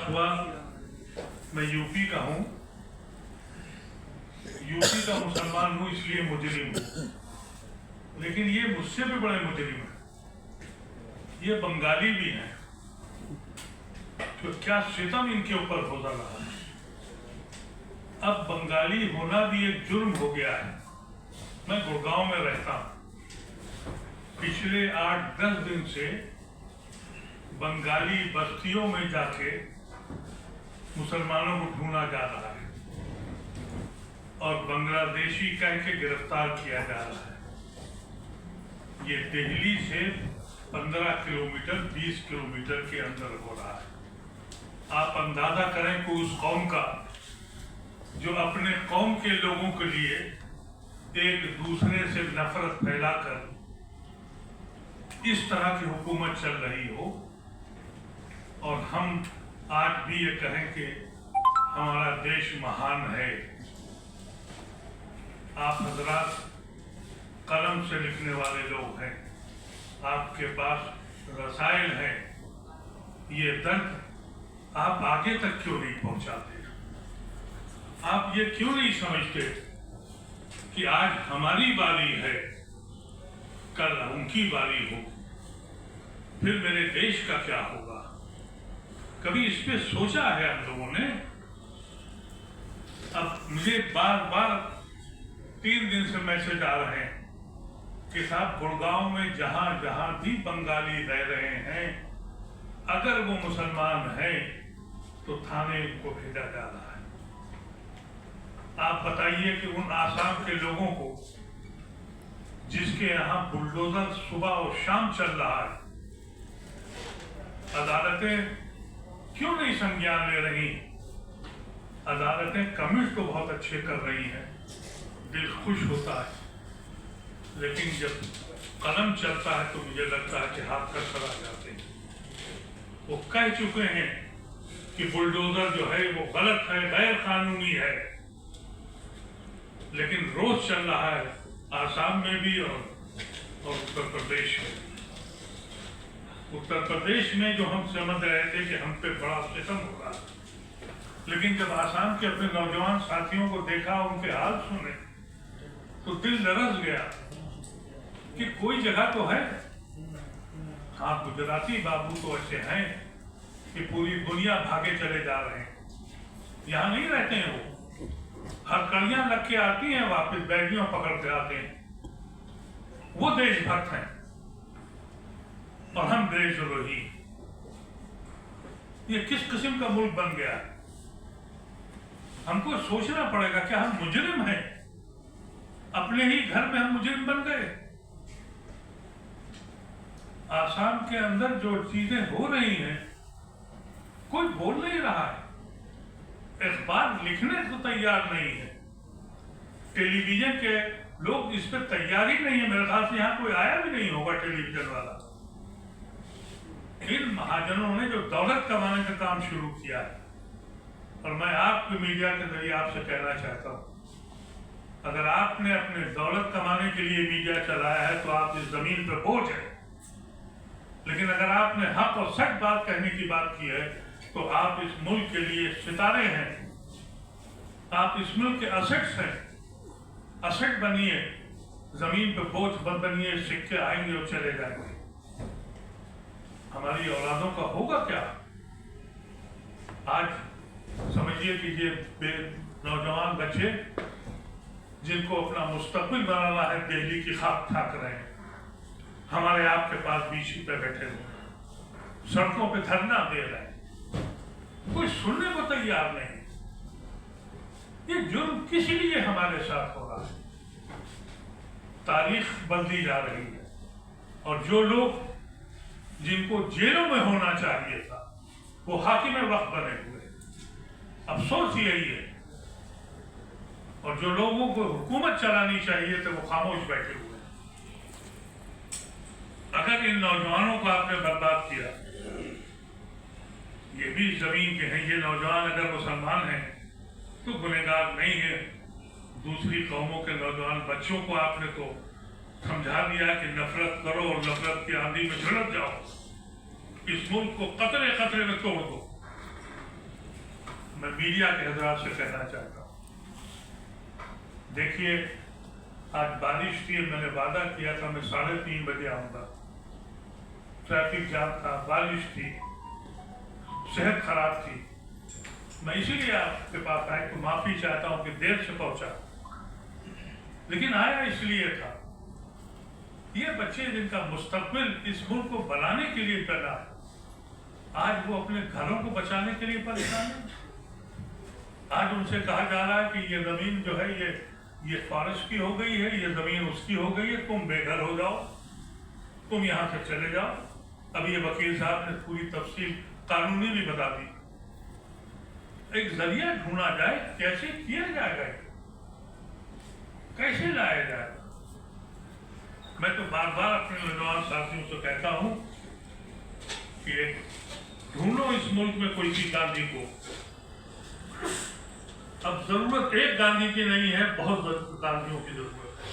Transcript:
हुआ, मैं यूपी का हूँ, यूपी का मुसलमान हूँ इसलिए मुजरिम हूँ, लेकिन ये मुझसे भी बड़े मुजरिम हैं, ये बंगाली भी हैं। तो क्या सितम इनके ऊपर हो रहा है। अब बंगाली होना भी एक जुर्म हो गया है। मैं गुड़गांव में रहता हूँ, पिछले 8-10 दिन से बंगाली बस्तियों में जाके मुसलमानों को ढूंढा जा रहा है और बांग्लादेशी कह के गिरफ्तार किया जा रहा है। ये दिल्ली से 15 किलोमीटर 20 किलोमीटर के अंदर हो रहा है। आप अंदाजा करें कि उस कौम का जो अपने कौम के लोगों के लिए एक दूसरे से नफरत फैलाकर इस तरह की हुकूमत चल रही हो, और हम आज भी ये कहें कि हमारा देश महान है। आप हजरात कलम से लिखने वाले लोग हैं, आपके पास रसायन है, ये दर्द आप आगे तक क्यों नहीं पहुंचाते? आप ये क्यों नहीं समझते कि आज हमारी बारी है, कल उनकी बारी हो, फिर मेरे देश का क्या होगा? कभी इस पे सोचा है हम लोगों ने? अब मुझे बार बार 3 दिन से मैसेज आ रहे हैं कि साहब गुड़गांव में जहां जहां भी बंगाली रह रहे हैं, अगर वो मुसलमान हैं तो थाने उनको भेजा जा रहा है। आप बताइए कि उन आसाम के लोगों को जिसके यहाँ बुलडोजर सुबह और शाम चल रहा है, अदालतें क्यों नहीं संज्ञान ले रही? अदालतें कमिट तो बहुत अच्छे कर रही हैं, दिल खुश होता है, लेकिन जब कलम चलता है तो मुझे लगता है कि हाथ का सड़ा जाते हैं। वो कह चुके हैं कि बुलडोजर जो है वो गलत है, गैर कानूनी है, लेकिन रोज चल रहा है आसाम में भी और उत्तर प्रदेश में। उत्तर प्रदेश में जो हम समझ रहे थे कि हम पे बड़ा सितम हो रहा, लेकिन जब आसाम के अपने नौजवान साथियों को देखा, उनके हाल सुने, तो दिल लरस गया कि कोई जगह तो है। हाँ, गुजराती बाबू तो ऐसे हैं कि पूरी दुनिया भागे चले जा रहे हैं, यहाँ नहीं रहते हैं। वो हथकड़ियां लग के आती हैं, वापस बैगियों पकड़ के आते हैं। वो देशभक्त हैं और हम देशद्रोही। ये किस किस्म का मुल्क बन गया है? हमको सोचना पड़ेगा, क्या हम मुजरिम हैं? अपने ही घर में हम मुजरिम बन गए। आसाम के अंदर जो चीजें हो रही हैं, कोई बोल नहीं रहा है, अखबार लिखने को तैयार नहीं है, टेलीविजन के लोग इस पर तैयार ही नहीं है। मेरे ख्याल से यहाँ कोई आया भी नहीं होगा टेलीविजन वाला। इन महाजनों ने जो दौलत कमाने का काम शुरू किया है, और मैं आपके मीडिया के जरिए आपसे कहना चाहता हूँ, अगर आपने अपने दौलत कमाने के लिए मीडिया चलाया है तो आप इस जमीन पर बोझ है, लेकिन अगर आपने हक और सच बात कहने की बात की है तो आप इस मुल्क के लिए सितारे हैं, आप इस मुल्क के असेट्स हैं। असेट बनिए, जमीन पे बोझ मत बनिए, सिक्के आएंगे और चले जाएंगे। हमारी औलादों का होगा क्या? आज समझिए कि ये नौजवान बच्चे जिनको अपना मुस्तकबिल बनाना है, दिल्ली की खाक ठाक रहे हैं, हमारे आपके पास बीच पे बैठे हुए, सड़कों पे धरना दे रहे हैं, कोई सुनने को तैयार नहीं। ये जुर्म किस लिए हमारे साथ हो रहा है? तारीख बदली जा रही है, और जो लोग जिनको जेलों में होना चाहिए था वो हाकिम वक्त बने हुए। अफसोस यही है। और जो लोगों को हुकूमत चलानी चाहिए थे वो खामोश बैठे हुए। अगर इन नौजवानों को आपने बर्बाद किया, ये भी जमीन के हैं, ये नौजवान अगर मुसलमान हैं तो गुनहगार नहीं है। दूसरी कौमों के नौजवान बच्चों को आपने तो समझा दिया कि नफरत करो और नफरत की आंधी में झुलस जाओ, इस मुल्क को कतरे कतरे में तोड़ दो। मैं मीडिया के हजरात से कहना चाहता हूँ, देखिए आज बारिश थी, मैंने वादा किया था मैं 3:30 बजे आऊंगा, ट्रैफिक जाम था, बारिश थी, सेहत खराब थी, मैं इसीलिए आपके पास आया तो माफी चाहता हूँ कि देर से पहुंचा, लेकिन आया इसलिए था ये बच्चे जिनका मुस्तकबिल इस मुल्क को बनाने के लिए पैदा है, आज वो अपने घरों को बचाने के लिए परेशान है। आज उनसे कहा जा रहा है कि ये जमीन जो है ये फॉरेस्ट की हो गई है, ये जमीन उसकी हो गई है, तुम बेघर हो जाओ, तुम यहाँ से चले जाओ। अब ये वकील साहब ने पूरी तफसील कानूनी भी बता दी। एक जरिया ढूंढा जाए कैसे किया जाएगा, कैसे लाया जाएगा। मैं तो बार बार अपने नौजवान साथियों से कहता हूं कि ढूंढो इस मुल्क में कोई भी गांधी को। अब जरूरत एक गांधी की नहीं है, बहुत गांधियों की जरूरत है।